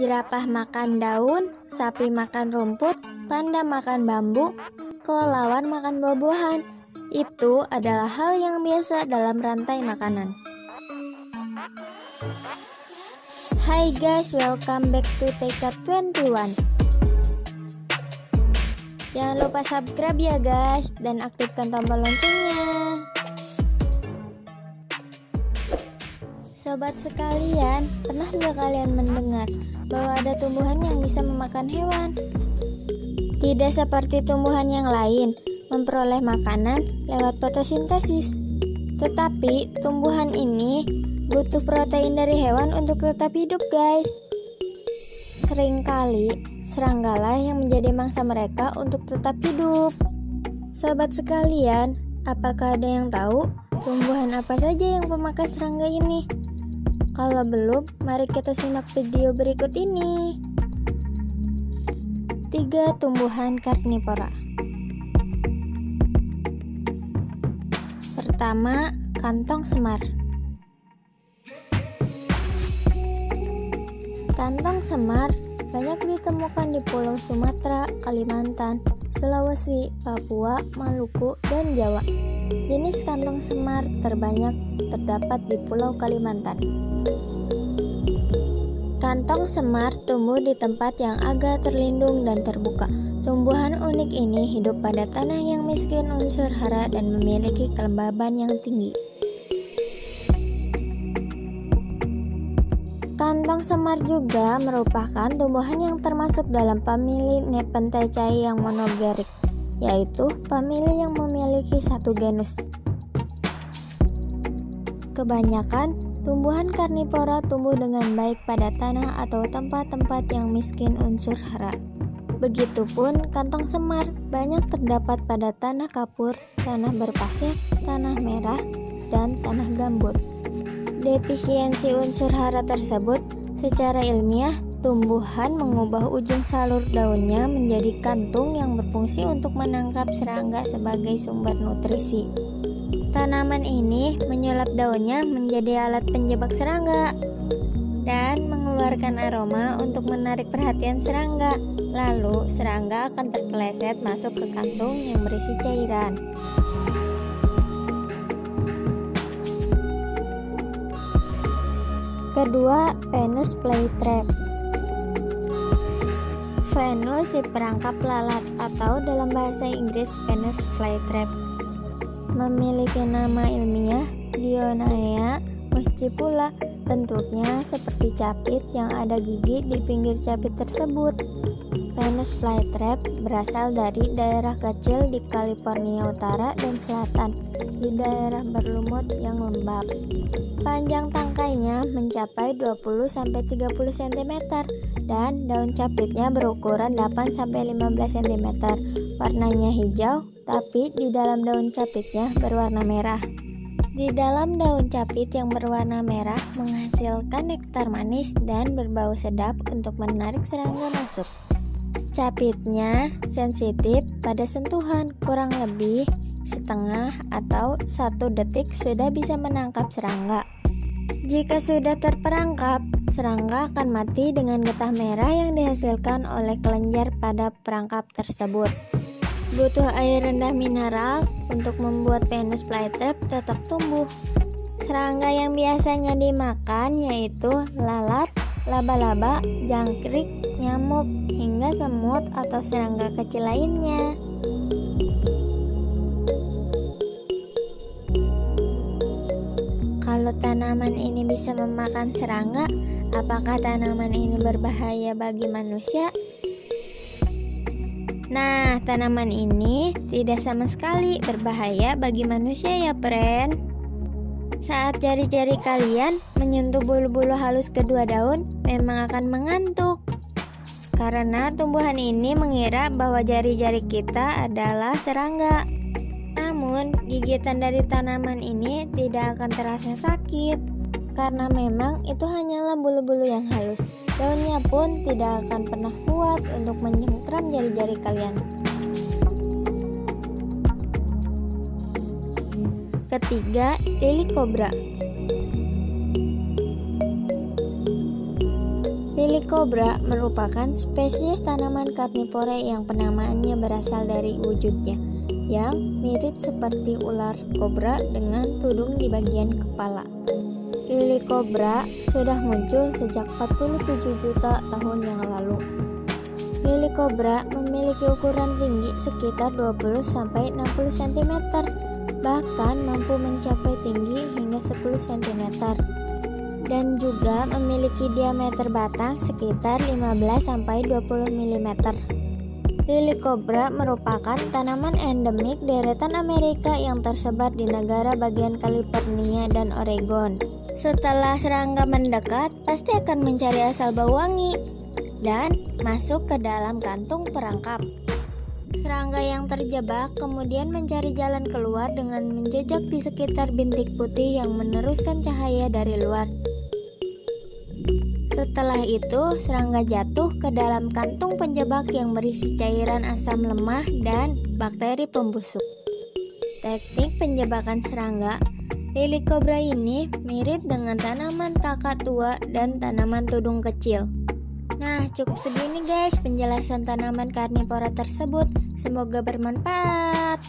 Jerapah makan daun, sapi makan rumput, panda makan bambu, kelelawar makan buah-buahan. Itu adalah hal yang biasa dalam rantai makanan. Hai guys, welcome back to TK21. Jangan lupa subscribe ya guys, dan aktifkan tombol loncengnya. Sobat sekalian, pernah nggak kalian mendengar bahwa ada tumbuhan yang bisa memakan hewan? Tidak seperti tumbuhan yang lain, memperoleh makanan lewat fotosintesis. Tetapi tumbuhan ini butuh protein dari hewan untuk tetap hidup guys. Seringkali seranggalah yang menjadi mangsa mereka untuk tetap hidup. Sobat sekalian, apakah ada yang tahu tumbuhan apa saja yang pemakan serangga ini? Kalau belum, mari kita simak video berikut ini. 3 tumbuhan karnivora. Pertama, kantong semar. Kantong semar banyak ditemukan di Pulau Sumatera, Kalimantan, Sulawesi, Papua, Maluku, dan Jawa. Jenis kantong semar terbanyak terdapat di Pulau Kalimantan. Kantong semar tumbuh di tempat yang agak terlindung dan terbuka. Tumbuhan unik ini hidup pada tanah yang miskin unsur hara dan memiliki kelembaban yang tinggi. Kantong semar juga merupakan tumbuhan yang termasuk dalam famili Nepenthes yang monogerik, yaitu famili yang memiliki satu genus. Kebanyakan tumbuhan karnivora tumbuh dengan baik pada tanah atau tempat-tempat yang miskin unsur hara. Begitupun kantong semar banyak terdapat pada tanah kapur, tanah berpasir, tanah merah, dan tanah gambut. Defisiensi unsur hara tersebut secara ilmiah, tumbuhan mengubah ujung salur daunnya menjadi kantung yang berfungsi untuk menangkap serangga sebagai sumber nutrisi. Tanaman ini menyulap daunnya menjadi alat penjebak serangga dan mengeluarkan aroma untuk menarik perhatian serangga. Lalu serangga akan terpeleset masuk ke kantung yang berisi cairan. Kedua, Venus flytrap. Venus si perangkap lalat atau dalam bahasa Inggris Venus flytrap memiliki nama ilmiah Dionaea muscipula. Bentuknya seperti capit yang ada gigi di pinggir capit tersebut. Venus flytrap berasal dari daerah kecil di California Utara dan Selatan, di daerah berlumut yang lembab. Panjang tangkainya mencapai 20-30 cm dan daun capitnya berukuran 8-15 cm. Warnanya hijau, tapi di dalam daun capitnya berwarna merah. Di dalam daun capit yang berwarna merah menghasilkan nektar manis dan berbau sedap untuk menarik serangga masuk. Capitnya sensitif pada sentuhan, kurang lebih setengah atau 1 detik sudah bisa menangkap serangga. Jika sudah terperangkap, serangga akan mati dengan getah merah yang dihasilkan oleh kelenjar pada perangkap tersebut. Butuh air rendah mineral untuk membuat Venus flytrap tetap tumbuh. Serangga yang biasanya dimakan yaitu lalat, laba-laba, jangkrik, nyamuk, hingga semut atau serangga kecil lainnya. Kalau tanaman ini bisa memakan serangga, apakah tanaman ini berbahaya bagi manusia? Nah, tanaman ini tidak sama sekali berbahaya bagi manusia ya, friend. Saat jari-jari kalian menyentuh bulu-bulu halus kedua daun, memang akan mengantuk. Karena tumbuhan ini mengira bahwa jari-jari kita adalah serangga. Namun, gigitan dari tanaman ini tidak akan terasa sakit, karena memang itu hanyalah bulu-bulu yang halus. Daunnya pun tidak akan pernah kuat untuk menyengkram jari-jari kalian. Ketiga, lili kobra. Lili Cobra merupakan spesies tanaman karnivora yang penamaannya berasal dari wujudnya, yang mirip seperti ular kobra dengan tudung di bagian kepala. Lili kobra sudah muncul sejak 47 juta tahun yang lalu. Lili kobra memiliki ukuran tinggi sekitar 20-60 cm, bahkan mampu mencapai tinggi hingga 10 cm, dan juga memiliki diameter batang sekitar 15-20 mm. Lili kobra merupakan tanaman endemik deretan Amerika yang tersebar di negara bagian California dan Oregon. Setelah serangga mendekat, pasti akan mencari asal bau wangi dan masuk ke dalam kantung perangkap. Serangga yang terjebak kemudian mencari jalan keluar dengan menjejak di sekitar bintik putih yang meneruskan cahaya dari luar. Setelah itu, serangga jatuh ke dalam kantung penjebak yang berisi cairan asam lemah dan bakteri pembusuk. Teknik penjebakan serangga lili kobra ini mirip dengan tanaman kakak tua dan tanaman tudung kecil. Nah, cukup segini guys penjelasan tanaman karnivora tersebut. Semoga bermanfaat.